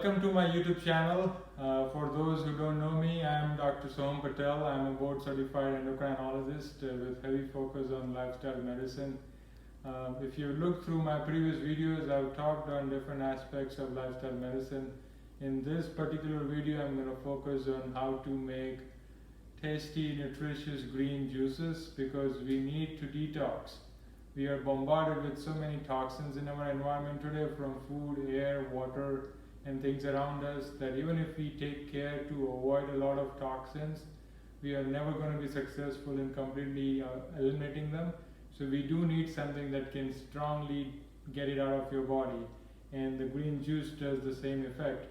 Welcome to my YouTube channel. For those who don't know me, I am Dr. Patel. I am a board certified endocrinologist with heavy focus on lifestyle medicine. If you look through my previous videos, I've talked on different aspects of lifestyle medicine. In this particular video, I'm going to focus on how to make tasty, nutritious green juices because we need to detox. We are bombarded with so many toxins in our environment today, from food, air, water, and things around us, that even if we take care to avoid a lot of toxins, we are never going to be successful in completely eliminating them. So we do need something that can strongly get it out of your body, and the green juice does the same effect.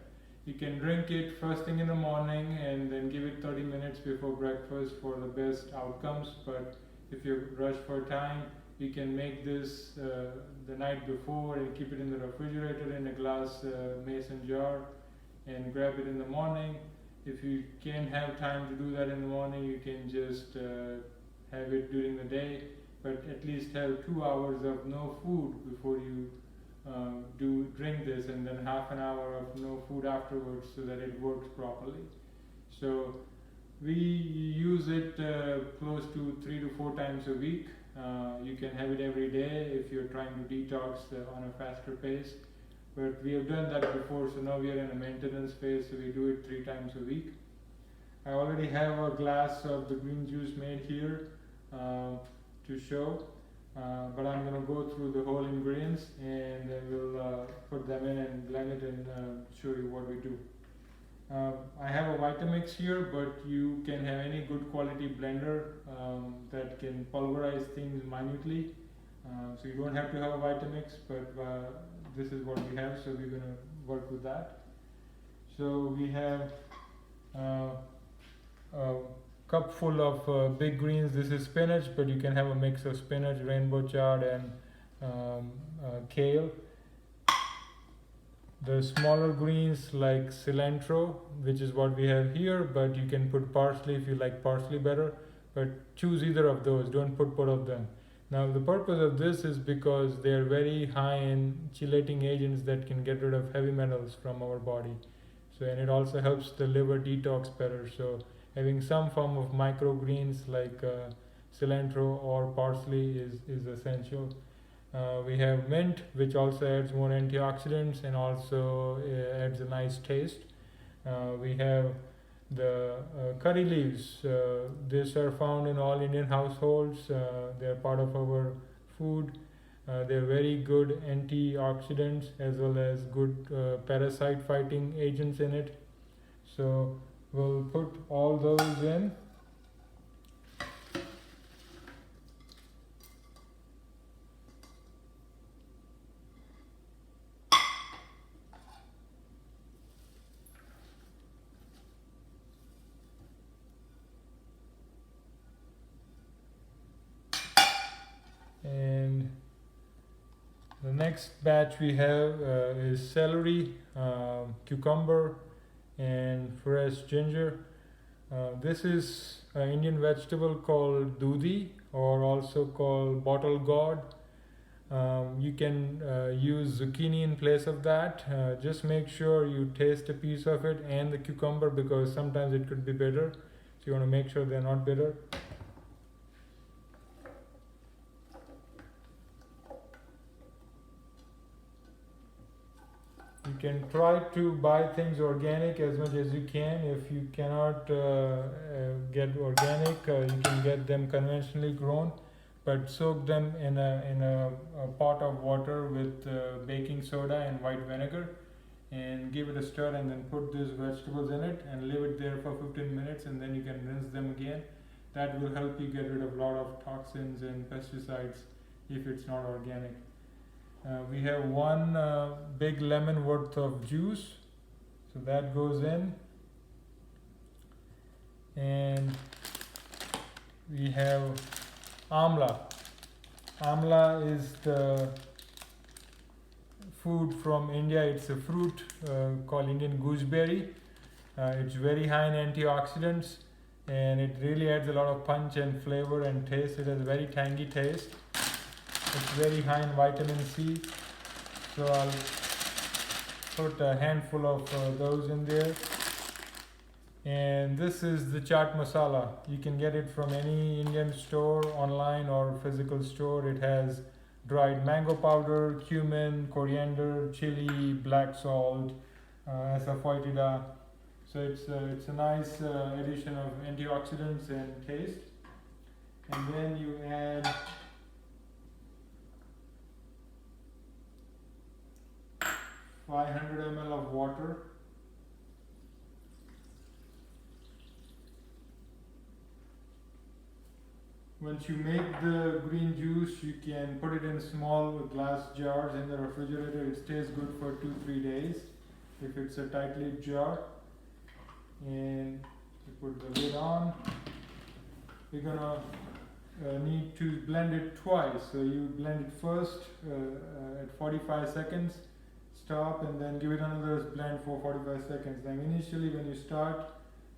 You can drink it first thing in the morning and then give it 30 minutes before breakfast for the best outcomes. But if you rush for time, you can make this the night before and keep it in the refrigerator in a glass mason jar and grab it in the morning. If you can't have time to do that in the morning, you can just have it during the day, but at least have 2 hours of no food before you drink this, and then half an hour of no food afterwards so that it works properly. So we use it close to 3 to 4 times a week. You can have it every day if you're trying to detox on a faster pace, but we have done that before, so now we are in a maintenance phase, so we do it 3 times a week. I already have a glass of the green juice made here to show, but I'm going to go through the whole ingredients and then we'll put them in and blend it and show you what we do. I have a Vitamix here, but you can have any good quality blender that can pulverize things minutely. So you don't have to have a Vitamix, but this is what we have, so we're going to work with that. So we have a cup full of big greens. This is spinach, but you can have a mix of spinach, rainbow chard, and kale. The smaller greens like cilantro, which is what we have here, but you can put parsley if you like parsley better, but choose either of those, don't put both of them. Now the purpose of this is because they are very high in chelating agents that can get rid of heavy metals from our body. So, and it also helps the liver detox better. So having some form of microgreens like cilantro or parsley is essential. We have mint, which also adds more antioxidants and also adds a nice taste. We have the curry leaves. These are found in all Indian households. They are part of our food. They are very good antioxidants as well as good parasite fighting agents in it. So we'll put all those in. And the next batch we have is celery, cucumber, and fresh ginger. This is an Indian vegetable called dudhi, or also called bottle gourd. You can use zucchini in place of that. Just make sure you taste a piece of it and the cucumber, because sometimes it could be bitter, so you want to make sure they're not bitter. You can try to buy things organic as much as you can. If you cannot get organic, you can get them conventionally grown, but soak them in a pot of water with baking soda and white vinegar, and give it a stir, and then put these vegetables in it and leave it there for 15 minutes, and then you can rinse them again. That will help you get rid of a lot of toxins and pesticides if it's not organic. We have 1 big lemon worth of juice, so that goes in. And we have amla. Amla is the food from India. It's a fruit called Indian gooseberry. It's very high in antioxidants, and it really adds a lot of punch and flavor and taste. It has a very tangy taste. It's very high in vitamin C. So I'll put a handful of those in there. And this is the chaat masala. You can get it from any Indian store, online or physical store. It has dried mango powder, cumin, coriander, chili, black salt, asafoetida. So it's a nice addition of antioxidants and taste. And then you add 500 ml of water. Once you make the green juice, you can put it in small glass jars in the refrigerator. It stays good for 2-3 days if it's a tight lid jar. And you put the lid on. We're gonna need to blend it twice. So you blend it first at 45 seconds, stop, and then give it another blend for 45 seconds. Then initially when you start,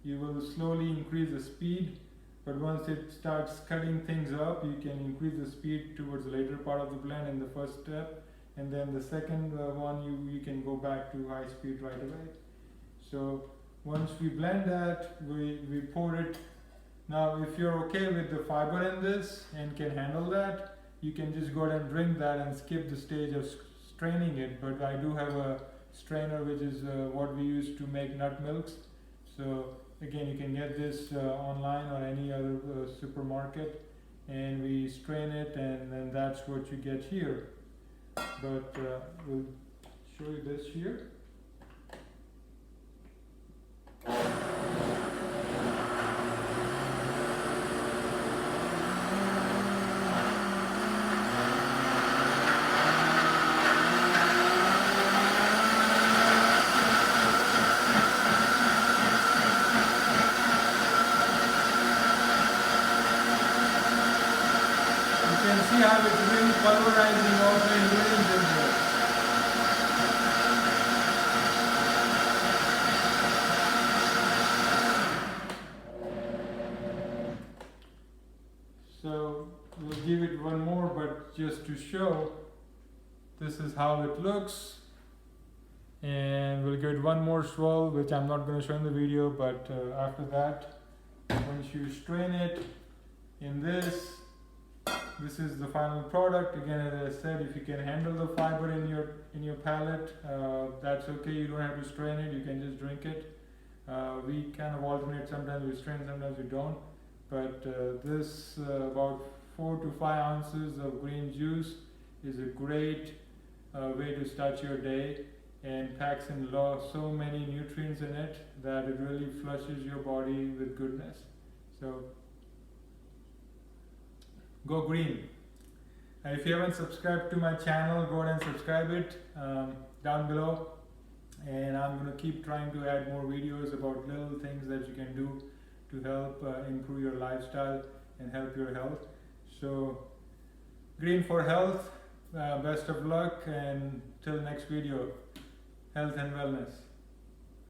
you will slowly increase the speed. But once it starts cutting things up, you can increase the speed towards the later part of the blend in the first step. And then the second one, you can go back to high speed right away. So once we blend that, we pour it. Now if you're okay with the fiber in this and can handle that, you can just go ahead and drink that and skip the stage of straining it. But I do have a strainer, which is what we use to make nut milks. So again, you can get this online or any other supermarket, and we strain it, and then that's what you get here. But we'll show you this here. You can see how it's really pulverizing all the ingredients in there. So we'll give it one more, but just to show, this is how it looks. And we'll give it one more swirl, which I'm not going to show in the video, but after that, once you strain it in this is the final product. Again, as I said, if you can handle the fiber in your palate, that's okay. You don't have to strain it, you can just drink it. We kind of alternate, sometimes we strain, sometimes we don't. But this about 4 to 5 ounces of green juice is a great way to start your day, and packs in so many nutrients in it that it really flushes your body with goodness. So go green. And if you haven't subscribed to my channel, go ahead and subscribe it down below. And I'm going to keep trying to add more videos about little things that you can do to help improve your lifestyle and help your health. So green for health. Best of luck, and till next video, health and wellness.